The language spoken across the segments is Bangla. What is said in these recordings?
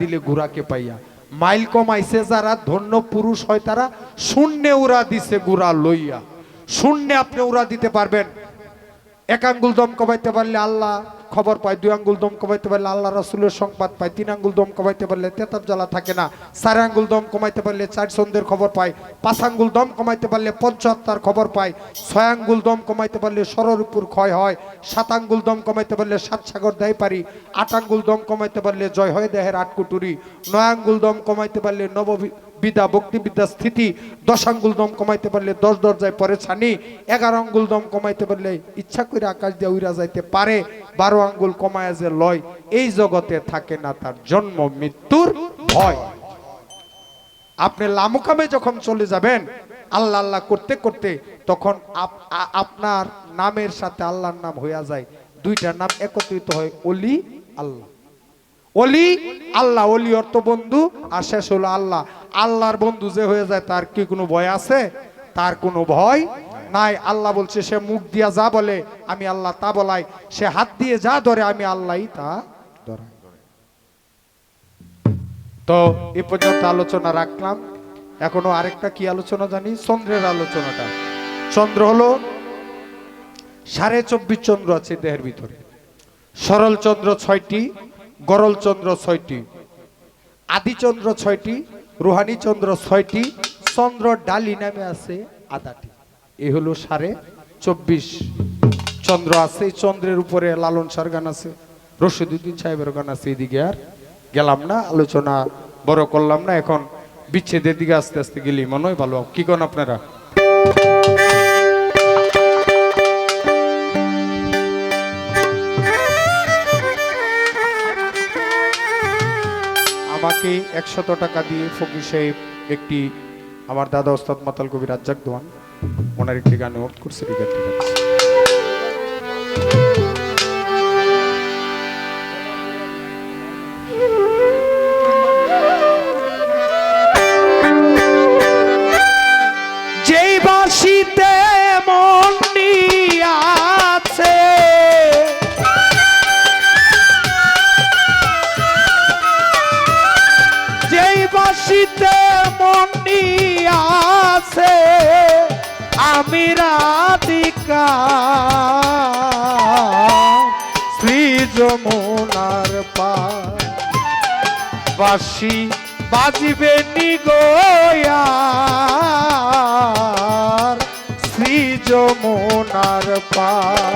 দিলে গুড়াকে পাইয়া। মাইল কমাইছে যারা ধন্য পুরুষ হয় তারা, শূন্যে উড়া দিছে গুড়া লইয়া। শূন্যে আপনি উড়া দিতে পারবেন। এক আঙ্গুল দম কমাইতে পারলে আল্লাহ খবর পায়, 2 আঙ্গুল দম কমাইতে পারলে আল্লাহ রাসূলের সংবাদ পায়, 3 আঙ্গুল দম কমাইতে পারলে তেতাব জ্বালা থাকে না, 4 আঙ্গুল দম কমাইতে পারলে 4 সন্ধ্যের খবর পায়, 5 আঙ্গুল দম কমাইতে পারলে পঞ্চহত্যার খবর পায়, 6 আঙ্গুল দম কমাইতে পারলে সরর উপর ক্ষয় হয়, 7 আঙ্গুল দম কমাইতে পারলে 7 সাগর দেয় পারি, 8 আঙ্গুল দম কমাইতে পারলে জয় হয় দেহের 8 কুটুরি, 9 আঙ্গুল দম কমাইতে পারলে বিদ্যা ভক্তিবিদ্যা স্থিতি, 10 আঙ্গুল দম কমাইতে পারলে 10 দরজায় পরে ছানি, 11 আঙ্গুল দম কমাইতে পারলে ইচ্ছা করে আকাশ দিয়ে উড়া যাইতে পারে, 12 আঙ্গুল কমায় যে লয়, এই জগতে থাকে না তার জন্ম মৃত্যুর ভয়। আপনি লামুকামে যখন চলে যাবেন আল্লাহ আল্লাহ করতে করতে, তখন আপনার নামের সাথে আল্লাহর নাম হইয়া যায়, দুইটা নাম একত্রিত হয় অলি আল্লাহ। অলি আল্লাহ, অলি অর্থ বন্ধু, আর শেষ হলো আল্লাহ। আল্লাহর বন্ধু যে হয়ে যায় তার কি কোনো ভয় আছে? তার কোনো ভয় নাই। আল্লাহ বলছে সে মুখ দিয়া যা বলে আমি আল্লাহ তা বলাই, সে হাত দিয়ে যা ধরে আমি আল্লাহই তা ধরাই। তো এই পর্যন্ত আলোচনা রাখলাম। এখনো আরেকটা কি আলোচনা জানি, চন্দ্রের আলোচনাটা। চন্দ্র হলো 24.5 চন্দ্র আছে দেহের ভিতরে। সরল চন্দ্র 6টি, গরল চন্দ্র 6টি, আদি চন্দ্র 6টি, রুহানি চন্দ্র 6টি, চন্দ্র ডালি নামে আছে 8টি। এই হলো 24.5 চন্দ্র আছে। এই চন্দ্রের উপরে লালন সার গান আছে, রশিদউদ্দিন সাহেবের গান আছে। এদিকে আর গেলাম না, আলোচনা বড় করলাম না। এখন বিচ্ছেদের দিকে আস্তে আস্তে গেলি মনে হয় ভালো। কি করেন আপনারা? আমাকে 100 টাকা দিয়ে ফকির সাহেব একটি, আমার দাদা ওস্তাদ মাতাল কবি রাজ্জাক দোয়ান, ওনার একটি গান নোট করছে। ঠিক আছে, যেই বাঁশিতে মন নিয়াছে, যেই বাঁশিতে মন নিয়াছে আমি রাধিকা, শ্রী যমুনার পার বাঁশি বাজিবে নিগোয়ার, শ্রী যমুনার পার।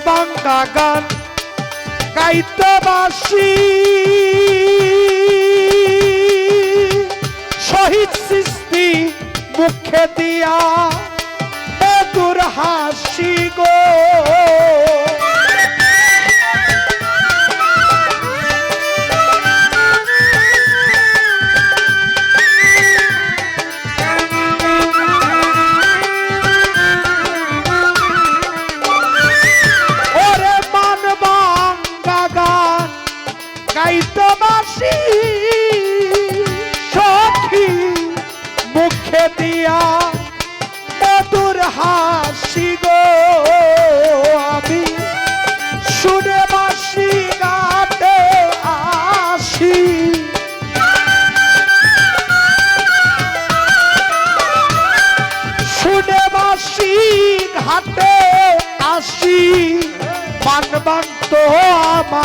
বাংলা গান গাইতে বাসি, শহীদ সৃষ্টি মুখে দিয়া মধুর হাসি গো, সখী মুখে দিয়া মধুর হাসি গো, আমি শুনে বাসি গাতে আসি, শুনে বাসি ঘাটে আসি, মানবান তো আমার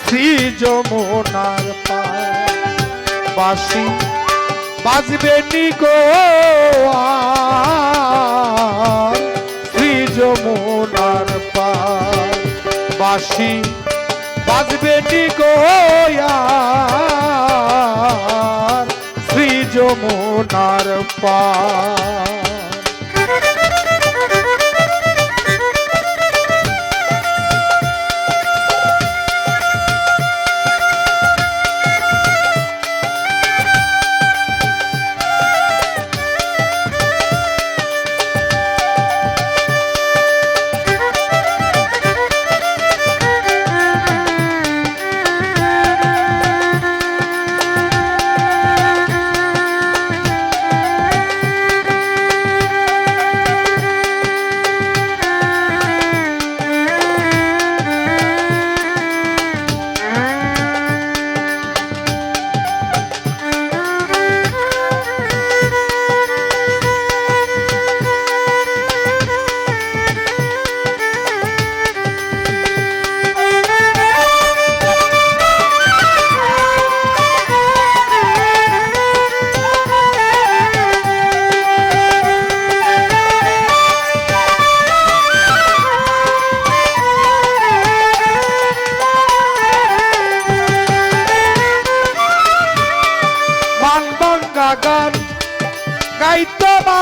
শ্রী যমুনার পার বাঁশি বাজবে নিগোয়ার, শ্রী যমুনার পার বাঁশি বাজবে নিগোয়ার, শ্রী যমুনার পার।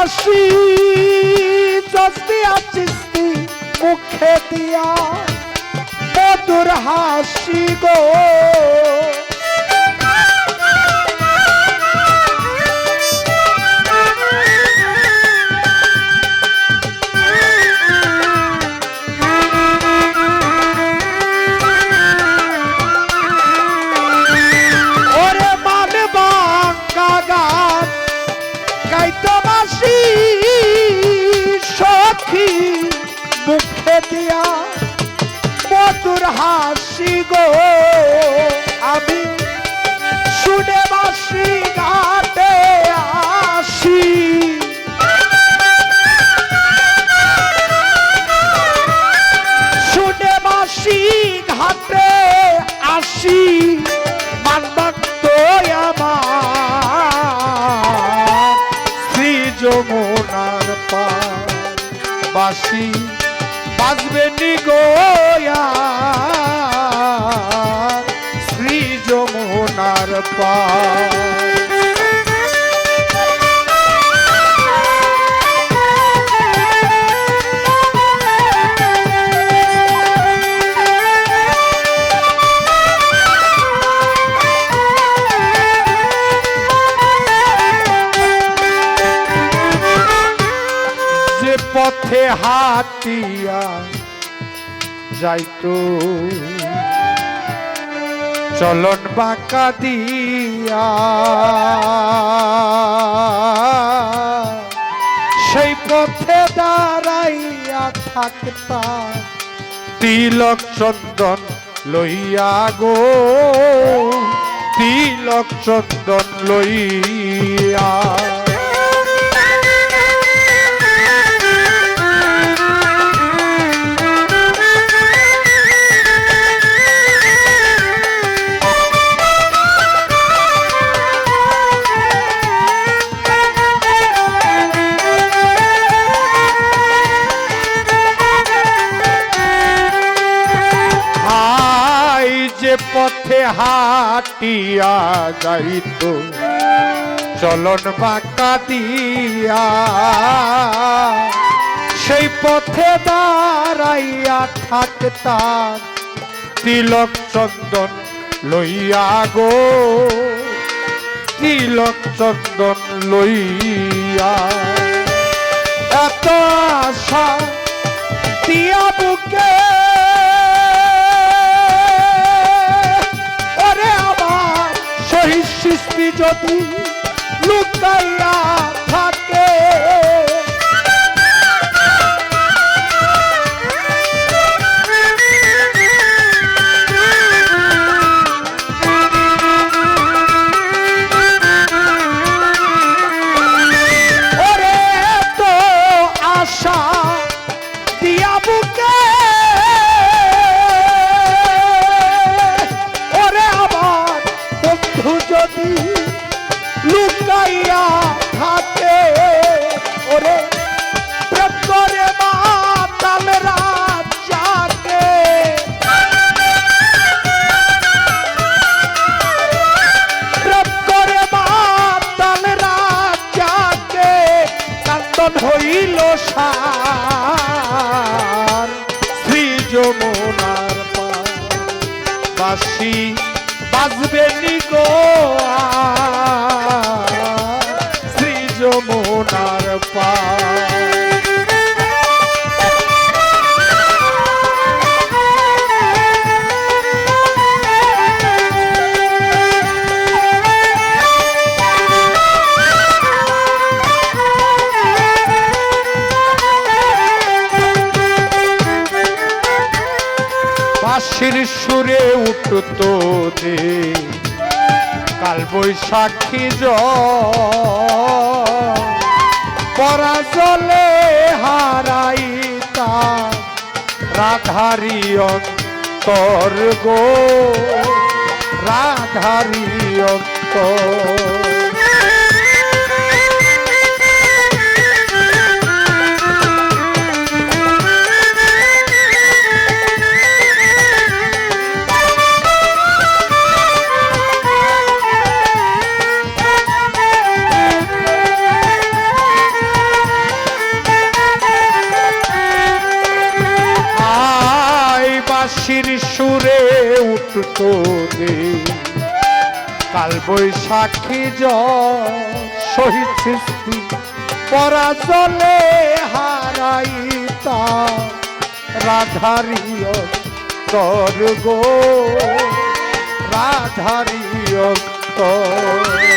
বাসি জসদিয়া চিস্তি মুখে দিয়া মধুর হাসি গো মুখে দিয়া মধুর হাসি গো আমি শুনে বাসি ঘাটে আসি শুনে বাসি ঘাটে আসি মানবাক্ত আমার শ্রী যমুনার পার বাসি বাজবে নি গোয়া শ্রী যমুনার পার পথে হাতিয়া যাইতো চলন বাঁকা দিয়া সেই পথে দাঁড়াইয়া থাকতাম তিলক চন্দন লইয়া গো তিলক চন্দন লইয়া পথে হাটিয়া যাইত চলন বাঁকা দিয়া সেই পথে দাঁড়াইয়া থাকতাম তিলক চন্দন লইয়া গো তিলক চন্দন লইয়া এত আশা দিয়া বুকে সৃষ্টি যদি লুকাইয়া থাকে ওরে তো আশা দিয়া বুকে যদি লুকাইয়া থাকে ওরে প্রেম করে মাতাল রাজাকে প্রেম করে মাতাল রাজাকে কান্দন হইল সার শ্রী যমুনার পার বাসি বাজবে নি গো শ্রী যমুনার পার বাঁশির সুরে উঠতো দে কাল বৈশাখী পরা জলে হারাইতা রাধারি অন্তর গো রাধারি অন্তর বাঁশির সুরে উঠতো দে কাল বৈশাখী শহীদ সৃষ্টি পরা জলে হারাইতা রাধারিয় তর গো রাধারিয় তর